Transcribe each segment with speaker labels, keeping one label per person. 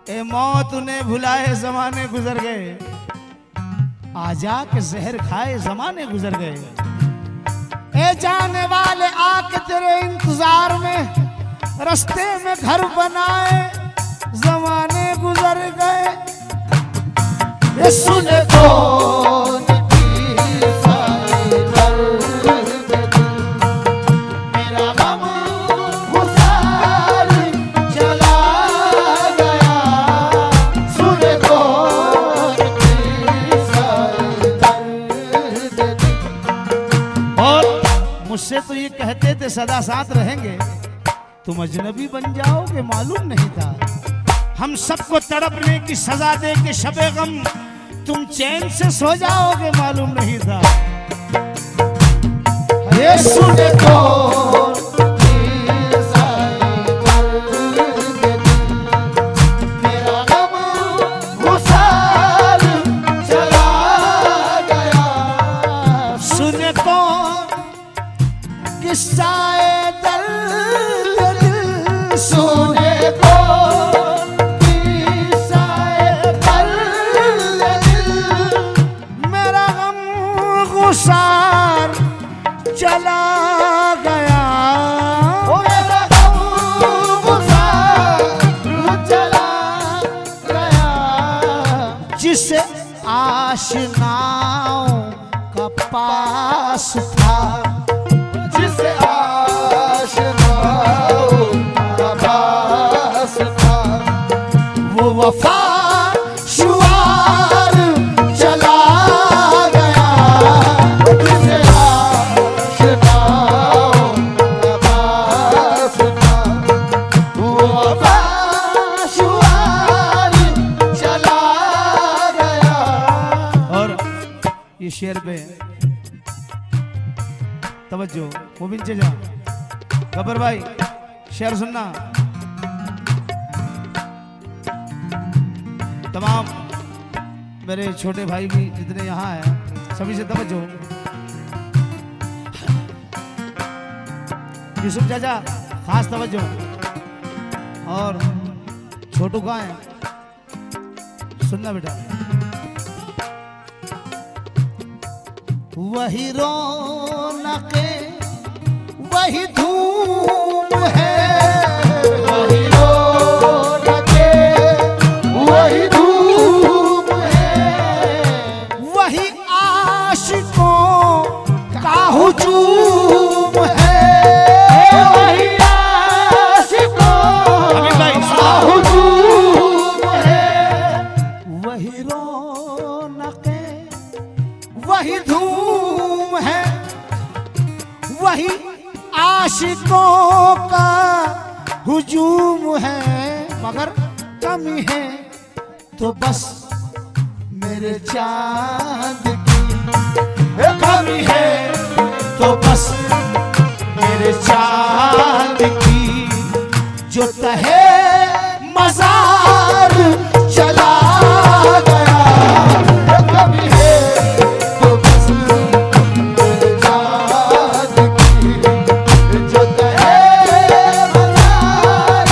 Speaker 1: ए मौत उन्हें भुलाए जमाने गुजर गए, आजा के जहर खाए जमाने गुजर गए। ए जाने वाले आके तेरे इंतजार में रास्ते में घर बनाए जमाने गुजर गए। ये सुने कौन मुझसे तो ये कहते थे सदा साथ रहेंगे, तुम अजनबी बन जाओगे मालूम नहीं था। हम सबको तड़पने की सजा दे के शबे गम तुम चैन से सो जाओगे मालूम नहीं था। ये सुने को किस्साए दर्द दिल सुने को, किस्साए दर्द दिल मेरा गम गुसार चला गया। ओ मेरा गम गुसार चला गया, जिसे आशनाओं का पास था, जिसे आशनाओं का पास था, वो वफा शुआर चला गया। जिसे आशनाओं का पास था, वो वफा शुआर चला गया। और ये शेर पे तवज्जो मोबिन चेजा गब्बर भाई शेर सुनना। तमाम मेरे छोटे भाई भी जितने यहाँ हैं सभी से तवज्जो। यूसुफ चाचा खास तवज्जो। और छोटू कहाँ है, सुनना बेटा। वही रौनके वही धूम है, वही रौनके वही धूम है, वही आशिकों का हुजूम है, वही आशिकों का हुजूम है, वही रौनके वही धूम है, वही आशिकों का हुजूम है। मगर कमी है तो बस मेरे चांद की, कमी है तो बस मेरे चांद की, जो तहे मजार चला गया। कमी है तो बस मेरे चांद की, जो तहे मजार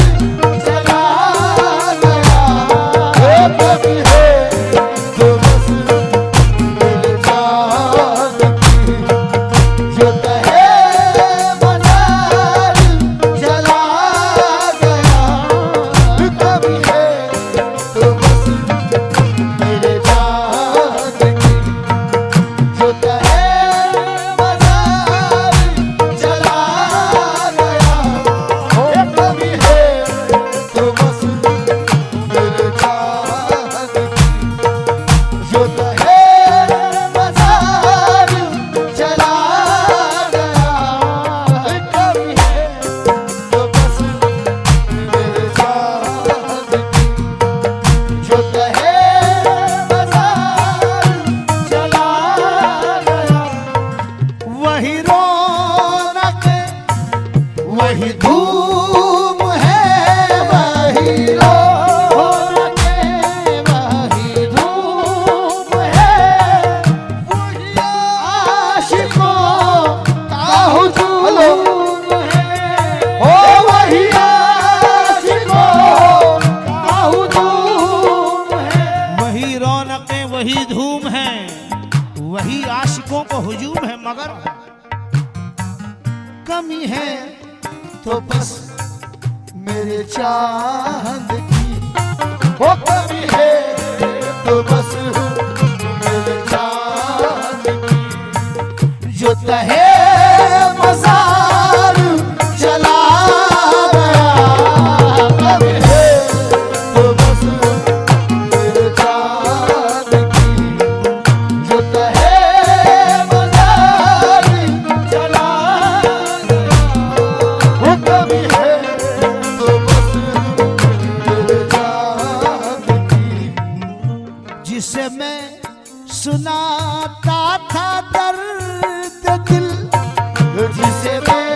Speaker 1: चला गया। कमी है तो बस मेरे चांद की, जो तहे मजार चला गया। वही धूम है, वही आशिकों को हुजूम है, मगर कमी है
Speaker 2: तो बस मेरे चांद की, वो कमी है तो बस मेरे चांद की, जो तहे मजार चला गया, कमी है तो बस मेरे चांद की, जो तहे मजार चला गया, वो कमी है तो बस मेरे चांद की,
Speaker 1: जिसे मैं सुनाता था दर्द दिल,
Speaker 2: जिसे मैं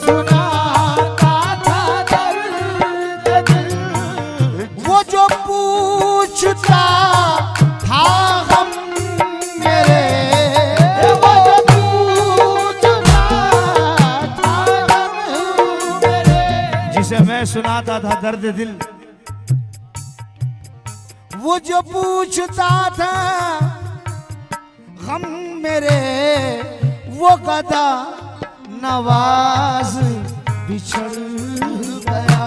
Speaker 2: सुनाता था दर्द दिल,
Speaker 1: वो जो पूछता था हम मेरे,
Speaker 2: वो जो पूछता था हम मेरे,
Speaker 1: जिसे मैं सुनाता था दर्द दिल, वो जो पूछता था गम मेरे, वो गदा नवाज बिछड़ गया,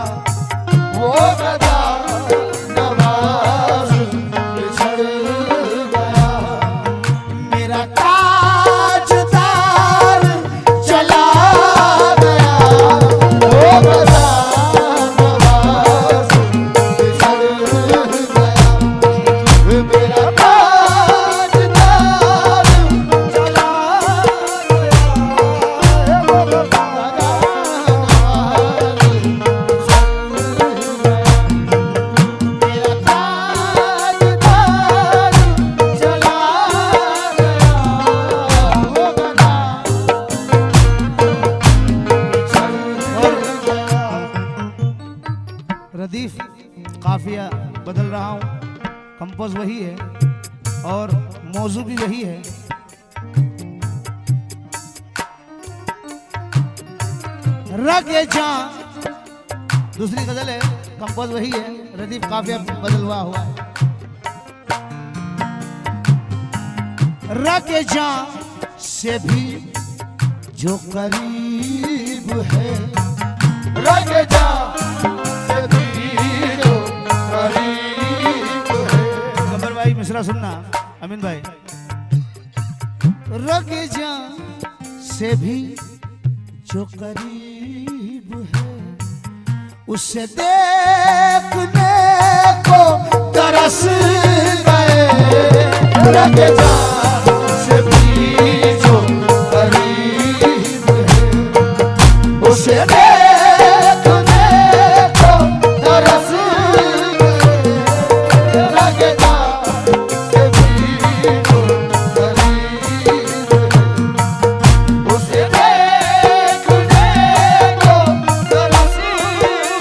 Speaker 2: वो गदा नवाज बिछड़ गया,
Speaker 1: मेरा ताजदार चला गया,
Speaker 2: वो गदा नवाज बिछड़ गया, मेरा ताजदार चला गया, वो गदा
Speaker 1: रदीफ काफिया बदल रहा हूँ, कंपोज वही है और मौजू भी वही है। रगे जा दूसरी गजल है, कंपोज वही है, रदीफ काफिया बदलवा हुआ है। रगे जा से भी जो करीब है,
Speaker 2: रग जा से भी जो करीब है,
Speaker 1: गब्बर भाई मिश्रा सुनना, अमीन भाई। रग जा से भी जो करीब है, उसे देखने को तरस गए,
Speaker 2: रग जा से भी जो करीब है, उसे देखने को तरस गए, रग जा से भी जो करीब है, उसे देखने को तरस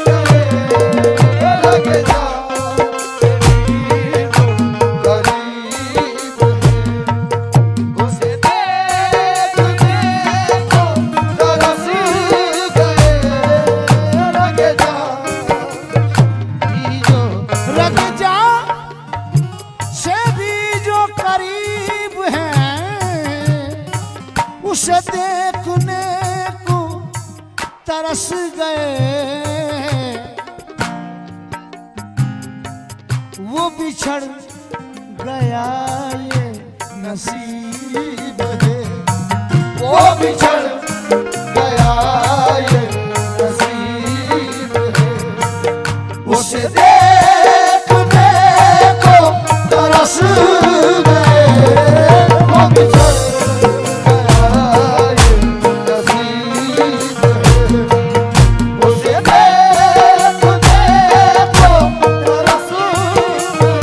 Speaker 2: गए, रग जा से भी जो करीब है, उसे देखने को तरस गए, रग जा भी जो
Speaker 1: रग जा से भी जो करीब है, उसे देखने को तरस गए, वो बिछड़ गया ये
Speaker 2: नसीब है, वो बिछड़ गया ये नसीब है, उसे देखने को तरस गए, वो बिछड़ गया ये नसीब है, उसे देखने को तरस गए,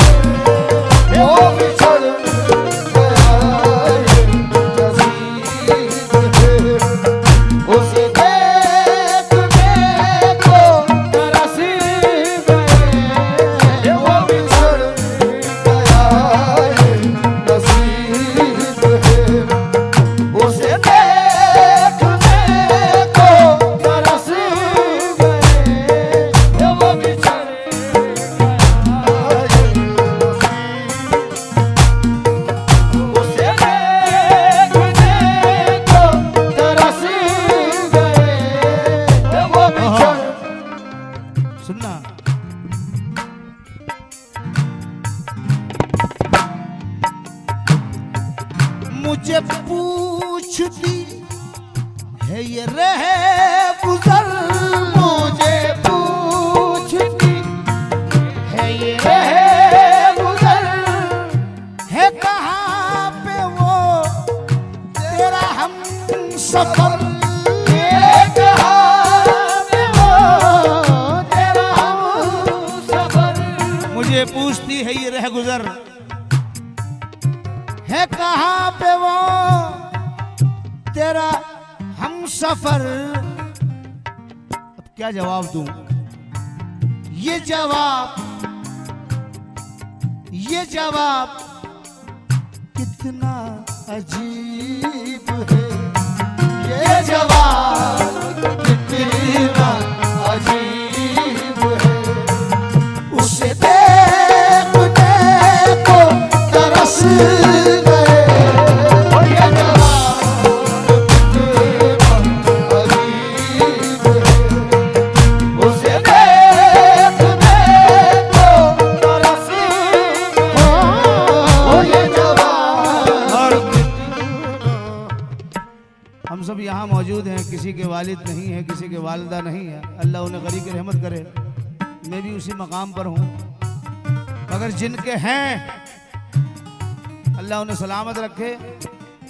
Speaker 2: वो बिछड़ गया ये नसीब है, उसे
Speaker 1: मुझे पूछती है ये रहे गुजर,
Speaker 2: मुझे पूछती है ये रहे गुजर,
Speaker 1: है कहाँ पे वो तेरा हम सफर, मुझे पूछती है ये रह गुजर, है कहाँ पे वो तेरा हम सफर। अब क्या जवाब दूं? ये जवाब कितना अजीब है,
Speaker 2: ये जवाब कितना अजीब है,
Speaker 1: उसे
Speaker 2: देखने को तरस गए, ये जवाब कितना अजीब है, उसे देखने को तरस गए, ये जवाब।
Speaker 1: हम सब यहाँ मौजूद हैं, किसी के वालिद नहीं है, किसी के वालिदा नहीं है, अल्लाह उन्हें गरीब की रहमत करे। मैं भी उसी मकाम पर हूँ, मगर जिनके हैं अल्लाह उन्हें सलामत रखे।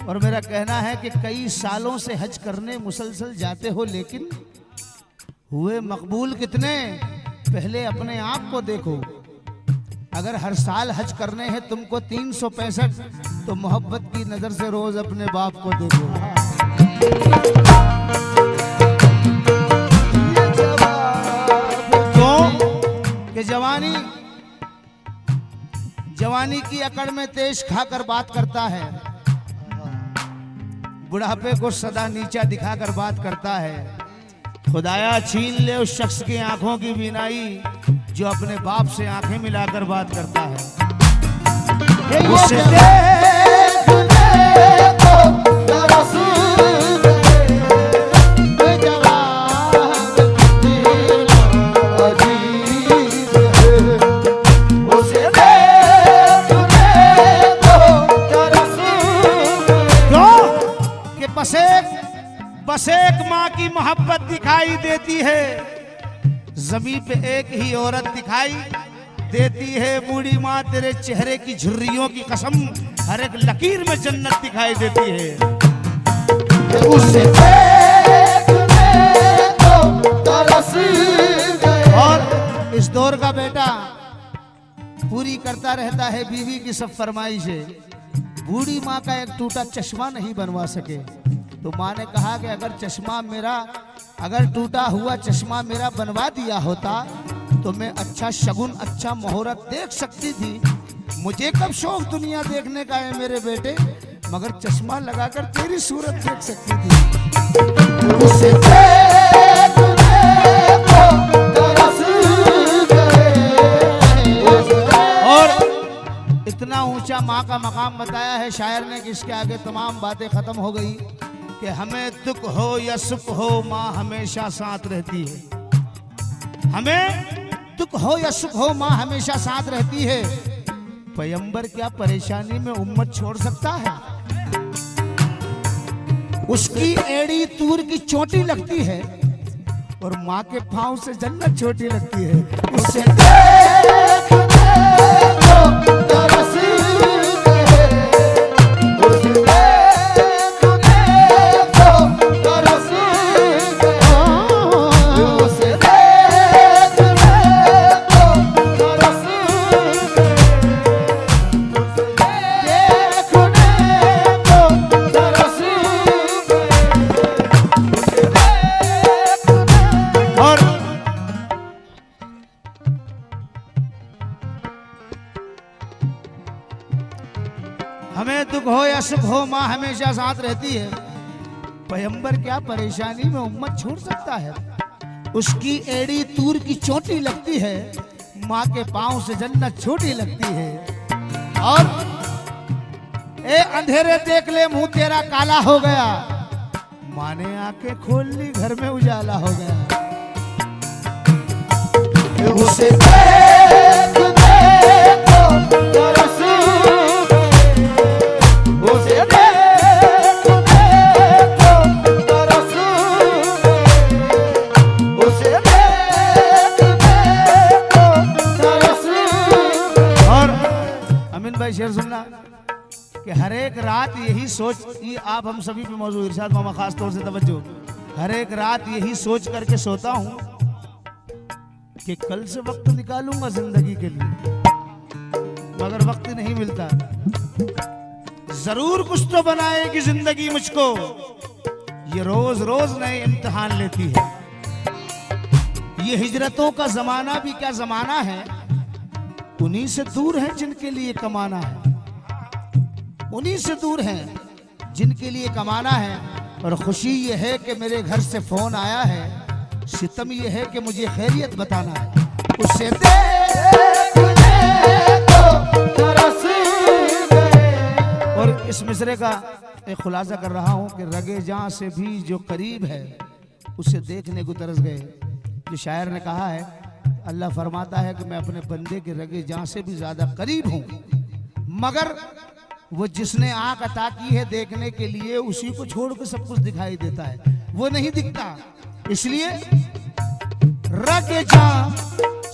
Speaker 1: और मेरा कहना है कि कई सालों से हज करने मुसलसल जाते हो, लेकिन हुए मकबूल कितने? पहले अपने आप को देखो। अगर हर साल हज करने हैं तुमको 365, तो मोहब्बत की नजर से रोज अपने बाप को देखो। क्यों कि जवानी की अकड़ में तेज खाकर बात करता है, बुढ़ापे को सदा नीचा दिखाकर बात करता है। खुदाया छीन ले उस शख्स की आंखों की बीनाई जो अपने बाप से आंखें मिलाकर बात करता है। उसे बस एक माँ की मोहब्बत दिखाई देती है, जमीन पे एक ही औरत दिखाई देती है। बूढ़ी माँ तेरे चेहरे की झुर्रियों की कसम, हर एक लकीर में जन्नत दिखाई देती है।
Speaker 2: उसे देखने को तरस गए।
Speaker 1: और इस दौर का बेटा पूरी करता रहता है बीवी की सब फरमाइशें। बूढ़ी माँ का एक टूटा चश्मा नहीं बनवा सके, तो माँ ने कहा कि अगर टूटा हुआ चश्मा मेरा बनवा दिया होता तो मैं अच्छा शगुन, अच्छा मुहूर्त देख सकती थी। मुझे कब शौक दुनिया देखने का है मेरे बेटे, मगर चश्मा लगाकर तेरी सूरत देख सकती थी।
Speaker 2: उसे देखने को तरस गए।
Speaker 1: और इतना ऊंचा माँ का मकाम बताया है शायर ने कि इसके आगे तमाम बातें खत्म हो गई। कि हमें दुख हो या सुख हो माँ हमेशा साथ रहती है। हमें दुख हो या सुख हो माँ हमेशा साथ रहती है। पैगंबर क्या परेशानी में उम्मत छोड़ सकता है? उसकी एड़ी तूर की चोटी लगती है और माँ के पाँव से जन्नत छोटी लगती है।
Speaker 2: उसे देखने को तरस गए। उसे
Speaker 1: हमें दुख हो या सुख हो माँ हमेशा साथ रहती है। पैगंबर क्या परेशानी में उम्मत छोड़ सकता है? उसकी एड़ी तूर की चोटी लगती है, माँ के पाँव से जन्नत छोटी लगती है। और ए अंधेरे देख ले मुंह तेरा काला हो गया, माँ ने आंखें खोल ली घर में उजाला हो गया।
Speaker 2: उसे देखने को तरस गए। उसे
Speaker 1: अमीन भाई शेर सुनना कि हर एक रात यही सोच, ये आप हम सभी पे मौजूद, इरशाद मामा खास तौर से तवज्जो, हर एक रात यही सोच करके सोता हूं कि कल से वक्त निकालूंगा जिंदगी के लिए, मगर वक्त नहीं मिलता। जरूर कुछ तो बनाएगी जिंदगी मुझको, ये रोज रोज नए इम्तिहान लेती है। ये हिजरतों का जमाना भी क्या जमाना है, उन्हीं से दूर है जिनके लिए कमाना है, उन्हीं से दूर है जिनके लिए कमाना है। और खुशी ये है कि मेरे घर से फोन आया है, सितम ये है कि मुझे खैरियत बताना है। उससे और इस मिसरे का एक खुलासा कर रहा हूं कि रगे जां से भी जो करीब है उसे देखने को तरस गए। जो शायर ने कहा है, अल्लाह फरमाता है कि मैं अपने बंदे के रगे जां से भी ज्यादा करीब हूं, मगर वो जिसने आंख अता की है देखने के लिए, उसी को छोड़ के सब कुछ दिखाई देता है, वो नहीं दिखता। इसलिए रगे जां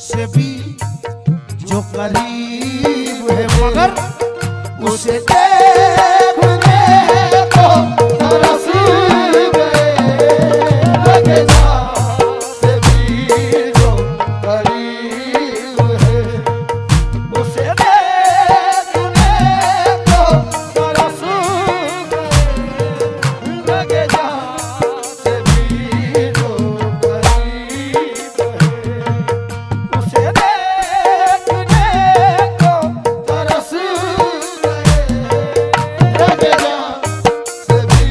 Speaker 1: से भी जो करीब है, मगर उसे देखने को तरस गए। रगे जां से भी जो करीब है, उसे देखने को तरस गए। रगे जां से भी जो करीब है, उसे देखने को तरस गए। रगे जां से भी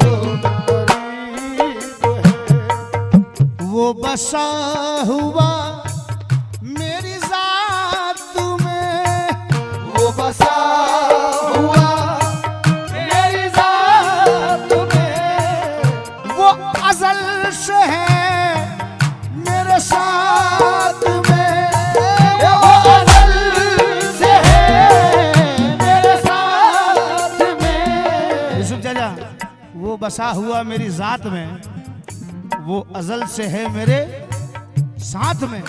Speaker 1: जो करीब है, वो बसा हुआ मेरी जात में, वो बसा हुआ मेरी जात में, वो अज़ल से है मेरे साथ में, वो अज़ल से है मेरे साथ में। यूसुफ चाचा, वो बसा हुआ मेरी जात में, वो अज़ल से है मेरे साथ में,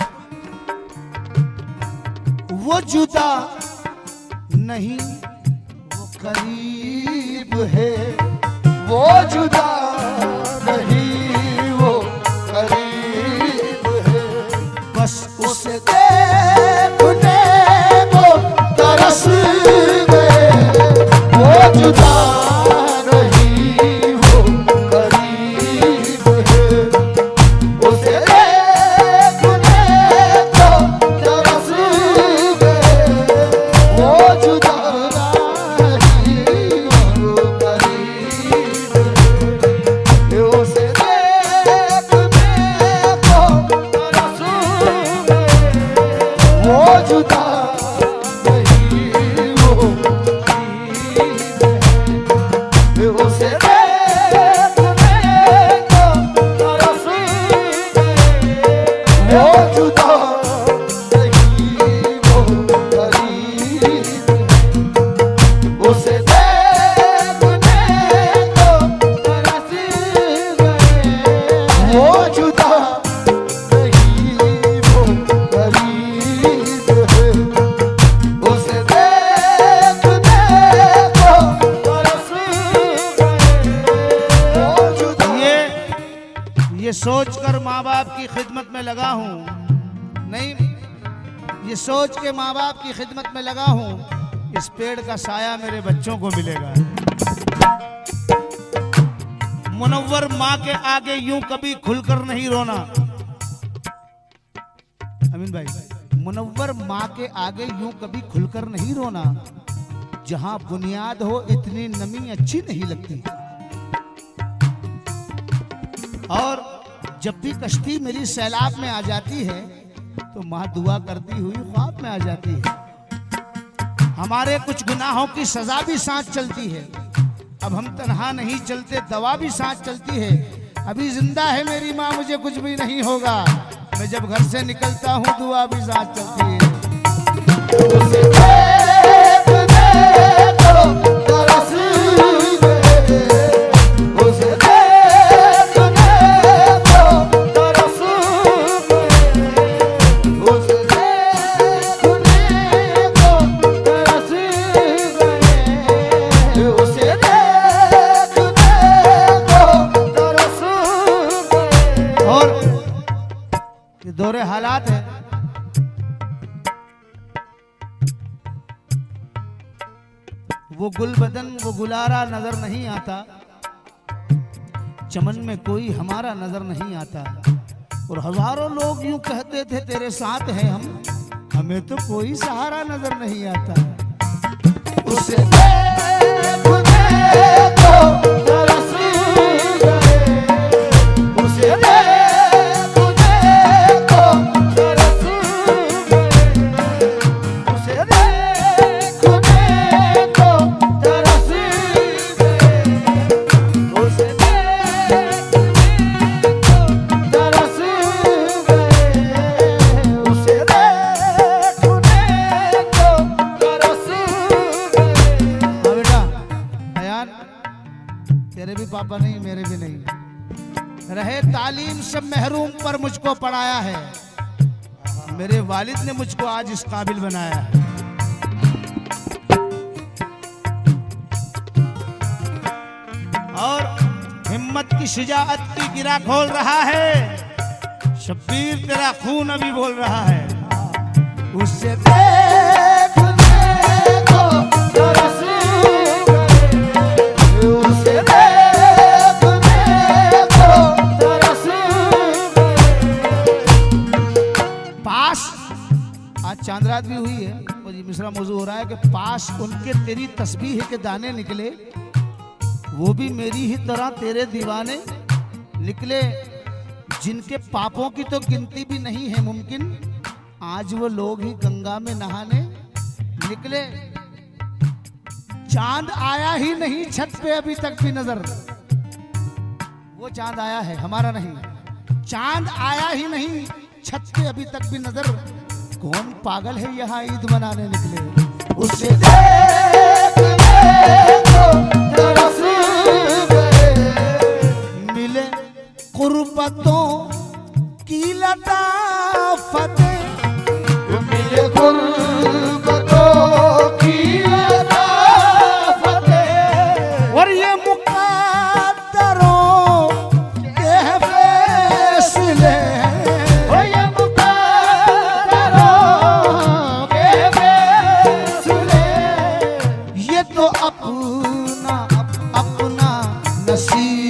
Speaker 1: वो जुदा नहीं वो करीब है, वो जुदा नहीं वो करीब है। बस उसे देखने को तरस गए, वो जुदा नहीं वो करीब है। उसे देखने को तरस गए, वो जुदा नहीं वो करीब है। उसे देखने को तरस गए, वो जुदा नहीं वो करीब है। उसे देखने को तरस गए, वो जुदा नहीं वो करीब है। उसे देखने को तरस गए, वो जुदा नहीं वो करीब है। उसे देखने को तरस गए, वो जुदा। ये सोचकर माँ बाप की खिदमत में लगा हूँ, नहीं, ये सोच के माँ बाप की खिदमत में लगा हूँ, इस पेड़ का साया मेरे बच्चों को मिलेगा। मुनव्वर माँ के आगे यूं कभी खुलकर नहीं रोना। अमीन भाई, मुनव्वर माँ के आगे यूं कभी खुलकर नहीं रोना, जहां बुनियाद हो इतनी नमी अच्छी नहीं लगती। और जब भी कश्ती मेरी सैलाब में आ जाती है तो माँ दुआ करती हुई ख्वाब में आ जाती है। हमारे कुछ गुनाहों की सजा भी साथ चलती है, अब हम तन्हा नहीं चलते, दवा भी साथ चलती है। अभी जिंदा है मेरी माँ, मुझे कुछ भी नहीं होगा, मैं जब घर से निकलता हूँ दुआ भी साथ चलती है। उसे देखने को तरस गए, उसे देखने को तरस गए, उसे देखने को तरस वो गुलबदन वो गुलारा नजर नहीं आता, चमन में कोई हमारा नजर नहीं आता। और हजारों लोग यूं कहते थे तेरे साथ हैं हम, हमें तो कोई सहारा नजर नहीं आता।
Speaker 2: उसे देखने को तरस गए, उसे देखने को तरस गए, उसे देखने को तरस गए, उसे देखने को तरस गए, उसे देखने को तरस गए।
Speaker 1: हाँ बेटा अयान, तेरे भी पापा नहीं मेरे भी नहीं रहे, तालीम से महरूम पर मुझको पढ़ाया है। मेरे वालिद ने मुझको आज इस काबिल बनाया है। और हिम्मत की शुजाअत की गिरा खोल रहा है, शब्बीर तेरा खून अभी बोल रहा है। उससे
Speaker 2: देखने को तरस गए, उसे देखने को तरस गए।
Speaker 1: पास आज चांद रात भी हुई है और ये मिश्रा मौजू हो रहा है कि पास उनके तेरी तस्बीह के दाने निकले, वो भी मेरी ही तरह तेरे दीवाने निकले, जिनके पापों की तो गिनती भी नहीं है मुमकिन, आज वो लोग ही गंगा में नहाने निकले। चांद आया ही नहीं छत पे अभी तक भी नजर, वो चांद आया है हमारा नहीं, चांद आया ही नहीं छत पे अभी तक भी नजर, कौन पागल है यहाँ ईद मनाने निकले।
Speaker 2: उसे देखने को तरस गए,
Speaker 1: मिले कुर्बतों की लताफत,
Speaker 2: मिले गुर्बतों की लताफत,
Speaker 1: और ये मुक़द्दरों के फैसले,
Speaker 2: ओ ये मुक़द्दरों के फैसले,
Speaker 1: ये तो अपना अपना नसीब